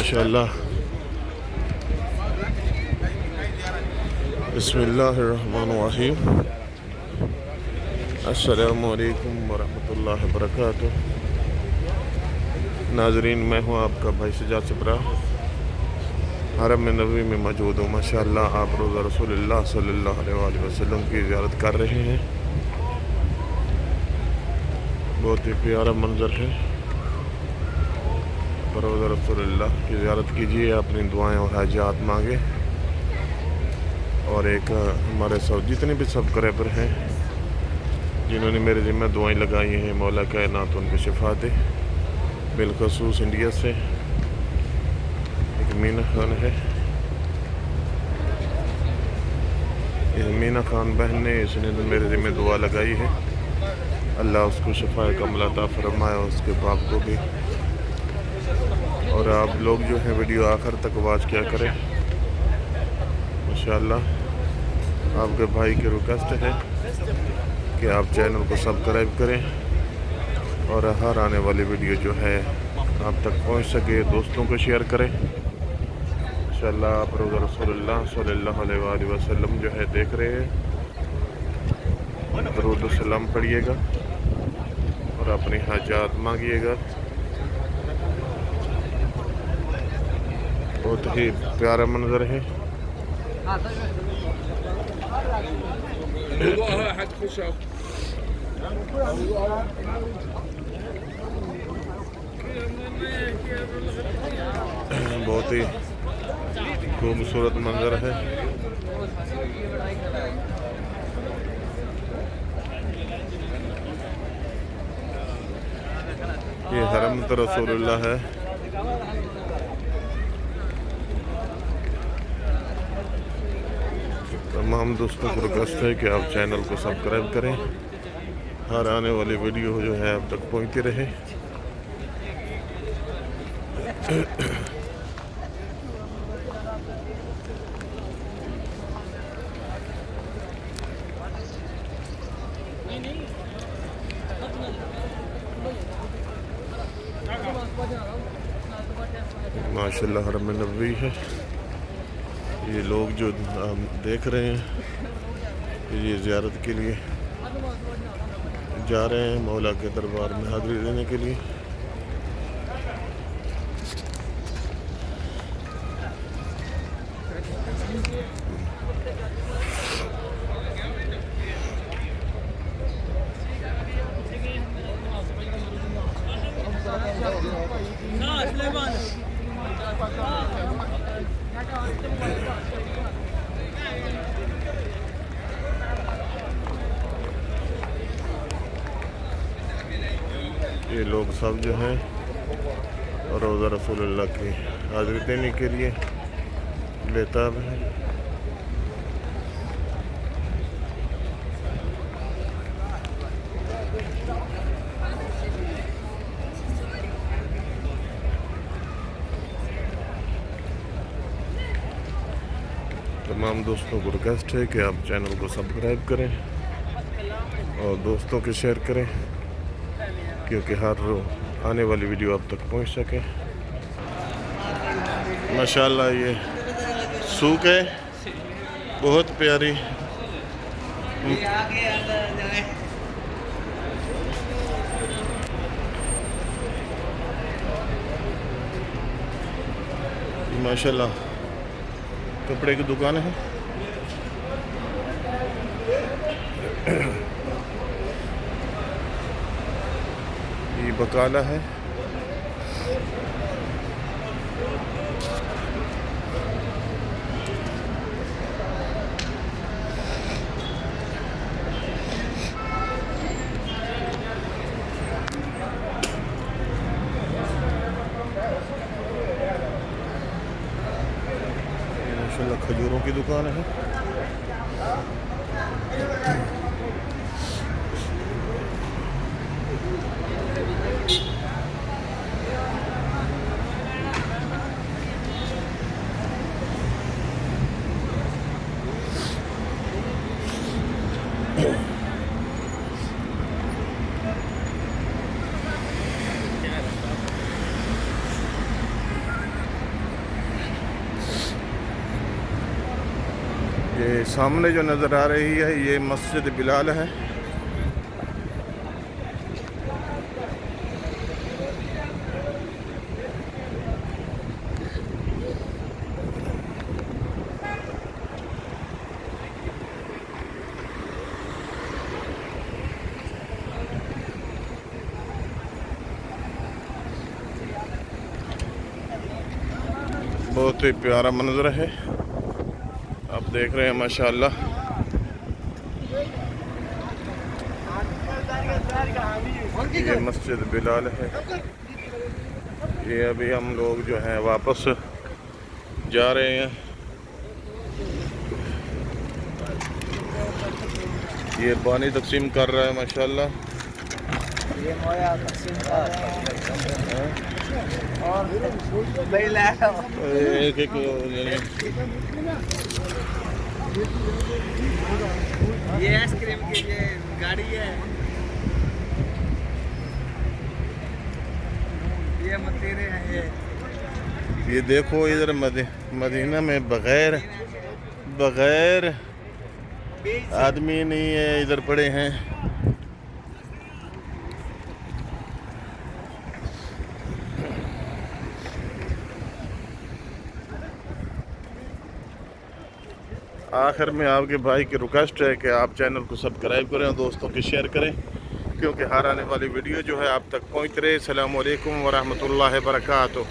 माशाल्लाह। बिस्मिल्लाहिर्रहमानिर्रहीम। अस्सलामु अलैकुम वरहमतुल्लाहि वबरकातुह। नाजरीन, मैं हूँ आपका भाई सजाद सिपरा, हरम नबवी में मौजूद हूँ। माशाल्लाह, आप रोज़ा रसूलुल्लाह सल्लल्लाहु अलैहि वसल्लम की ज़ियारत कर रहे हैं। बहुत ही प्यारा मंज़र है। रोज़ा रसूलुल्लाह की ज़ियारत कीजिए, अपनी दुआएं और हाजात मांगे। और एक हमारे सब जितने भी सब्सक्राइबर हैं जिन्होंने मेरे ज़िम्मे दुआएं लगाई हैं, मौला कायनात उनको शिफा दे। बिलखसूस इंडिया से एक मीना खान है। इस मीना खान बहन ने इसने मेरे ज़िम्मे दुआ लगाई है। अल्लाह उसको शिफा कमला अता फरमाए, उसके बाप को भी। और आप लोग जो हैं वीडियो आखिर तक वॉच किया करें। माशाल्लाह, आपके भाई की रिक्वेस्ट है कि आप चैनल को सब्सक्राइब करें और हर आने वाली वीडियो जो है आप तक पहुंच सके, दोस्तों को शेयर करें। इंशाअल्लाह आप रोज़ा रसूलुल्लाह सल्लल्लाहु अलैहि वसल्लम जो है देख रहे हैं। दरूद व सलाम पढ़िएगा और अपनी हाजात मांगिएगा। बहुत ही प्यारा मंजर है। बहुत ही खूबसूरत मंजर है। ये हरम रसूलुल्लाह है। तमाम दोस्तों को रिक्वेस्ट है कि आप चैनल को सब्सक्राइब करें, हर आने वाली वीडियो जो है आप तक पहुंचती रहे। माशाल्लाह हरम नबवी है। ये लोग जो देख रहे हैं ये ज़ियारत के लिए जा रहे हैं, मौला के दरबार में हाज़िरी देने के लिए। ये लोग सब जो हैं रोज़ा रसूलुल्लाह की हाज़िरी देने के लिए बेताब हैं। तमाम दोस्तों को रिक्वेस्ट है कि आप चैनल को सब्सक्राइब करें और दोस्तों के शेयर करें, क्योंकि हर आने वाली वीडियो आप तक पहुंच सके। माशाल्लाह, ये सूक है, बहुत प्यारी। माशाल्लाह कपड़े की दुकान है। ये बकाला है। माशाल्लाह खजूरों की दुकान है। ये सामने जो नज़र आ रही है ये मस्जिद बिलाल है। बहुत ही प्यारा मंजर है, आप देख रहे हैं माशाल्लाह। ये मस्जिद बिलाल है। ये अभी हम लोग जो हैं वापस जा रहे हैं। ये पानी तकसीम कर रहा है माशाल्लाह। ये मोया तकसीम कर और एक एक ये आइसक्रीम की ये गाड़ी है, ये मतीरे हैं ये देखो इधर मदीना में बगैर आदमी नहीं है, इधर पड़े हैं। आखिर में आपके भाई की रिक्वेस्ट है कि आप चैनल को सब्सक्राइब करें और दोस्तों की शेयर करें, क्योंकि हर आने वाली वीडियो जो है आप तक पहुंच रहे। अस्सलामु अलैकुम व रहमतुल्लाहि व बरकातुहू।